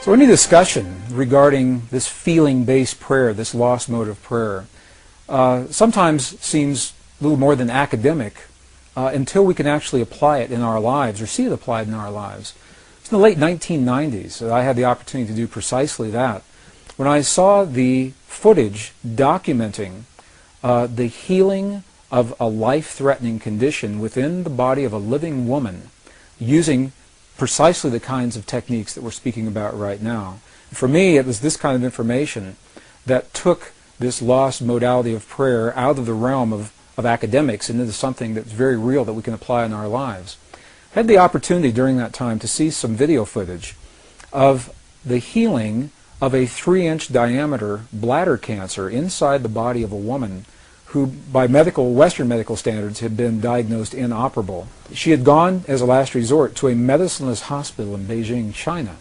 So any discussion regarding this feeling-based prayer, this lost mode of prayer, sometimes seems a little more than academic until we can actually apply it in our lives or see it applied in our lives. It's in the late 1990s that I had the opportunity to do precisely that, when I saw the footage documenting the healing of a life-threatening condition within the body of a living woman using precisely the kinds of techniques that we're speaking about right now. For me, it was this kind of information that took this lost modality of prayer out of the realm of academics and into something that's very real that we can apply in our lives. I had the opportunity during that time to see some video footage of the healing of a 3-inch diameter bladder cancer inside the body of a woman who, by Western medical standards, had been diagnosed inoperable. She had gone, as a last resort, to a medicineless hospital in Beijing, China.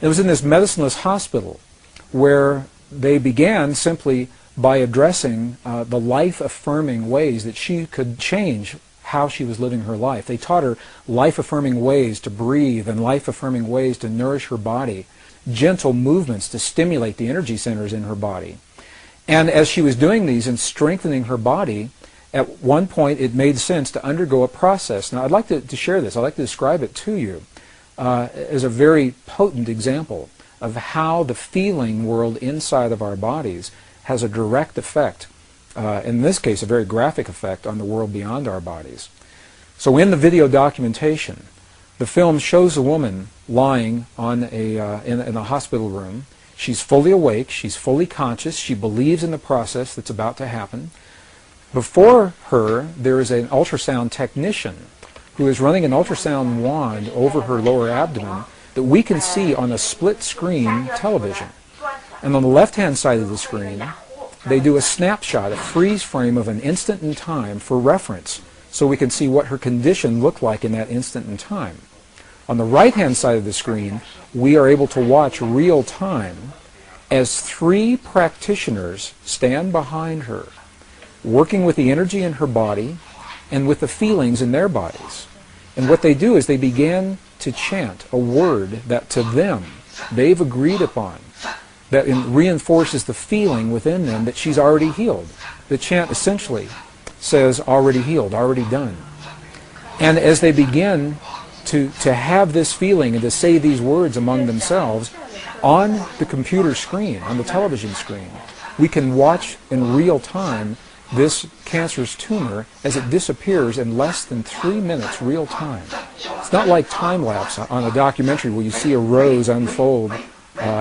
It was in this medicineless hospital where they began simply by addressing the life-affirming ways that she could change how she was living her life. They taught her life-affirming ways to breathe and life-affirming ways to nourish her body, gentle movements to stimulate the energy centers in her body. And as she was doing these and strengthening her body, at one point it made sense to undergo a process. Now I'd like to share this. I'd like to describe it to you as a very potent example of how the feeling world inside of our bodies has a direct effect, in this case a very graphic effect, on the world beyond our bodies. So in the video documentation, the film shows a woman lying on in a hospital room. She's fully awake, she's fully conscious, she believes in the process that's about to happen. Before her, there is an ultrasound technician who is running an ultrasound wand over her lower abdomen that we can see on a split-screen television. And on the left-hand side of the screen, they do a snapshot, a freeze frame of an instant in time for reference, so we can see what her condition looked like in that instant in time. On the right-hand side of the screen, we are able to watch real time as 3 practitioners stand behind her, working with the energy in her body and with the feelings in their bodies. And what they do is they begin to chant a word that to them they've agreed upon, that reinforces the feeling within them that she's already healed. The chant essentially says, already healed, already done. And as they begin to have this feeling and to say these words among themselves, on the computer screen, on the television screen, we can watch in real time this cancerous tumor as it disappears in less than 3 minutes real time. It's not like time-lapse on a documentary where you see a rose unfold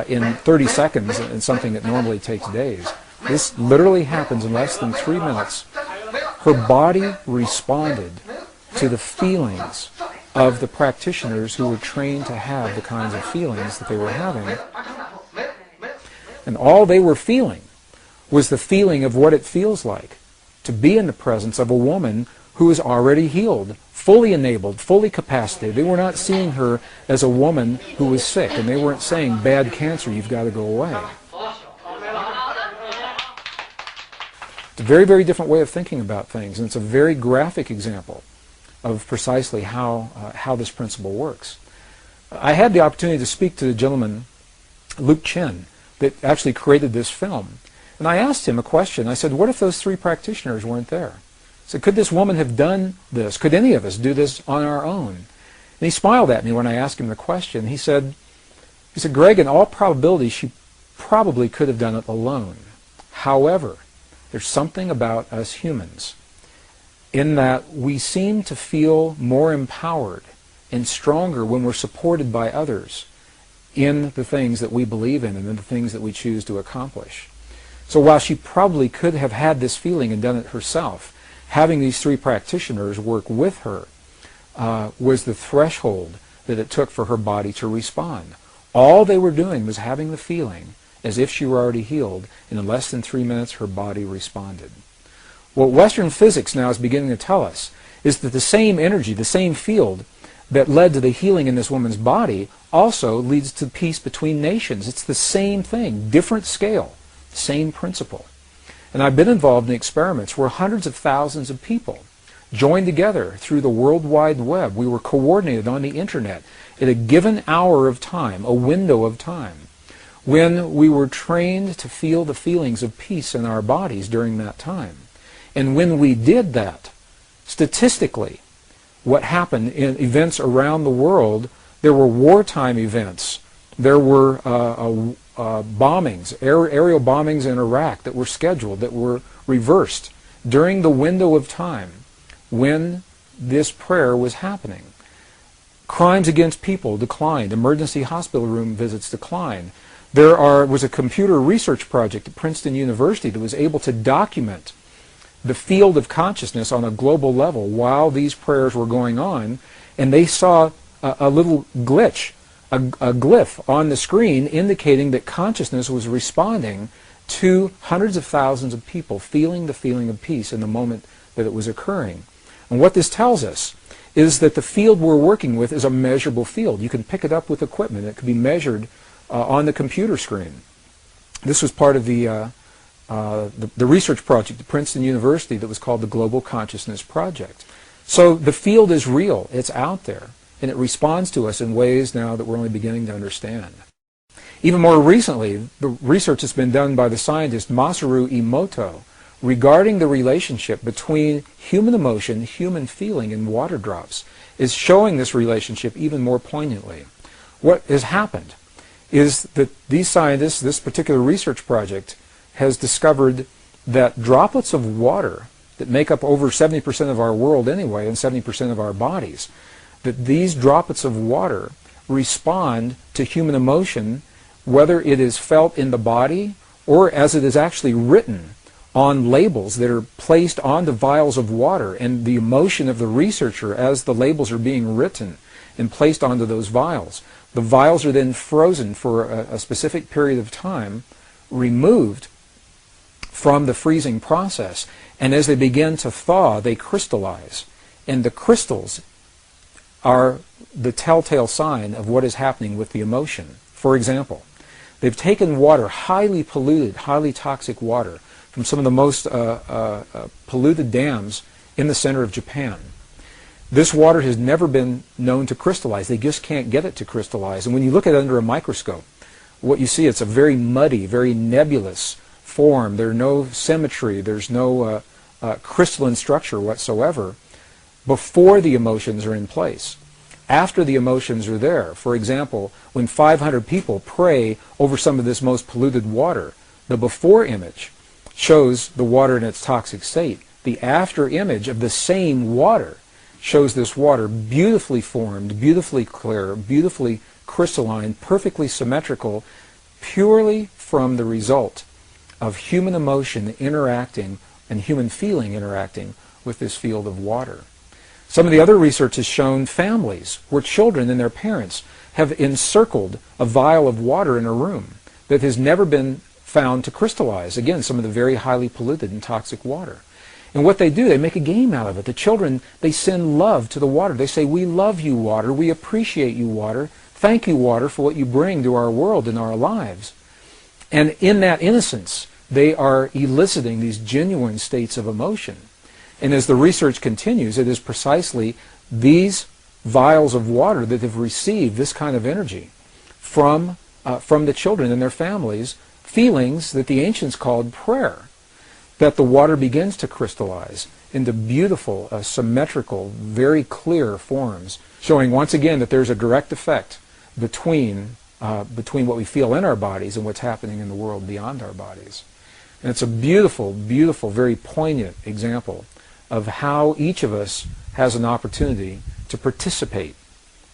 in 30 seconds in something that normally takes days. This literally happens in less than 3 minutes. Her body responded to the feelings of the practitioners who were trained to have the kinds of feelings that they were having. And all they were feeling was the feeling of what it feels like to be in the presence of a woman who is already healed, fully enabled, fully capacitated. They were not seeing her as a woman who was sick, and they weren't saying, bad cancer, you've got to go away. It's a very, very different way of thinking about things, and it's a very graphic example of precisely how this principle works. I had the opportunity to speak to the gentleman, Luke Chen, that actually created this film. And I asked him a question. I said, what if those 3 practitioners weren't there? I said, could this woman have done this? Could any of us do this on our own? And he smiled at me when I asked him the question. He said, Greg, in all probability, she probably could have done it alone. However, there's something about us humans in that we seem to feel more empowered and stronger when we're supported by others in the things that we believe in and in the things that we choose to accomplish. So while she probably could have had this feeling and done it herself, having these 3 practitioners work with her was the threshold that it took for her body to respond. All they were doing was having the feeling as if she were already healed, and in less than 3 minutes her body responded. What Western physics now is beginning to tell us is that the same energy, the same field that led to the healing in this woman's body also leads to peace between nations. It's the same thing, different scale, same principle. And I've been involved in experiments where hundreds of thousands of people joined together through the World Wide Web. We were coordinated on the internet at a given hour of time, a window of time, when we were trained to feel the feelings of peace in our bodies during that time. And when we did that, statistically, what happened in events around the world, there were wartime events. There were bombings, aerial bombings in Iraq that were scheduled, that were reversed during the window of time when this prayer was happening. Crimes against people declined. Emergency hospital room visits declined. There was a computer research project at Princeton University that was able to document the field of consciousness on a global level while these prayers were going on, and they saw a little glitch, a glyph on the screen indicating that consciousness was responding to hundreds of thousands of people feeling the feeling of peace in the moment that it was occurring. And what this tells us is that the field we're working with is a measurable field. You can pick it up with equipment. It can be measured on the computer screen. This was part of the research project at Princeton University that was called the Global Consciousness Project. So the field is real. It's out there. And it responds to us in ways now that we're only beginning to understand. Even more recently, the research has been done by the scientist Masaru Emoto regarding the relationship between human emotion, human feeling, and water drops is showing this relationship even more poignantly. What has happened is that these scientists, this particular research project, has discovered that droplets of water that make up over 70% of our world anyway and 70% of our bodies, that these droplets of water respond to human emotion, whether it is felt in the body or as it is actually written on labels that are placed onto vials of water, and the emotion of the researcher as the labels are being written and placed onto those vials. The vials are then frozen for a specific period of time, removed from the freezing process, and as they begin to thaw, they crystallize. And the crystals are the telltale sign of what is happening with the emotion. For example, they've taken water, highly polluted, highly toxic water, from some of the most polluted dams in the center of Japan. This water has never been known to crystallize. They just can't get it to crystallize. And when you look at it under a microscope, what you see, it's a very muddy, very nebulous form. There's no symmetry. There's no crystalline structure whatsoever before the emotions are in place. After the emotions are there, for example, when 500 people pray over some of this most polluted water, the before image shows the water in its toxic state. The after image of the same water shows this water beautifully formed, beautifully clear, beautifully crystalline, perfectly symmetrical, purely from the result of human emotion interacting and human feeling interacting with this field of water. Some of the other research has shown families where children and their parents have encircled a vial of water in a room that has never been found to crystallize. Again, some of the very highly polluted and toxic water. And what they do, they make a game out of it. The children, they send love to the water. They say, "We love you, water. We appreciate you, water. Thank you, water, for what you bring to our world and our lives." And in that innocence, they are eliciting these genuine states of emotion. And as the research continues, it is precisely these vials of water that have received this kind of energy from the children and their families, feelings that the ancients called prayer, that the water begins to crystallize into beautiful, symmetrical, very clear forms, showing once again that there's a direct effect between what we feel in our bodies and what's happening in the world beyond our bodies. And it's a beautiful, beautiful, very poignant example of how each of us has an opportunity to participate,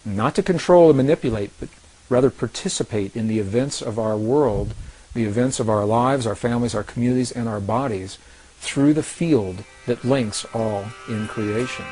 not to control and manipulate, but rather participate in the events of our world, the events of our lives, our families, our communities, and our bodies through the field that links all in creation.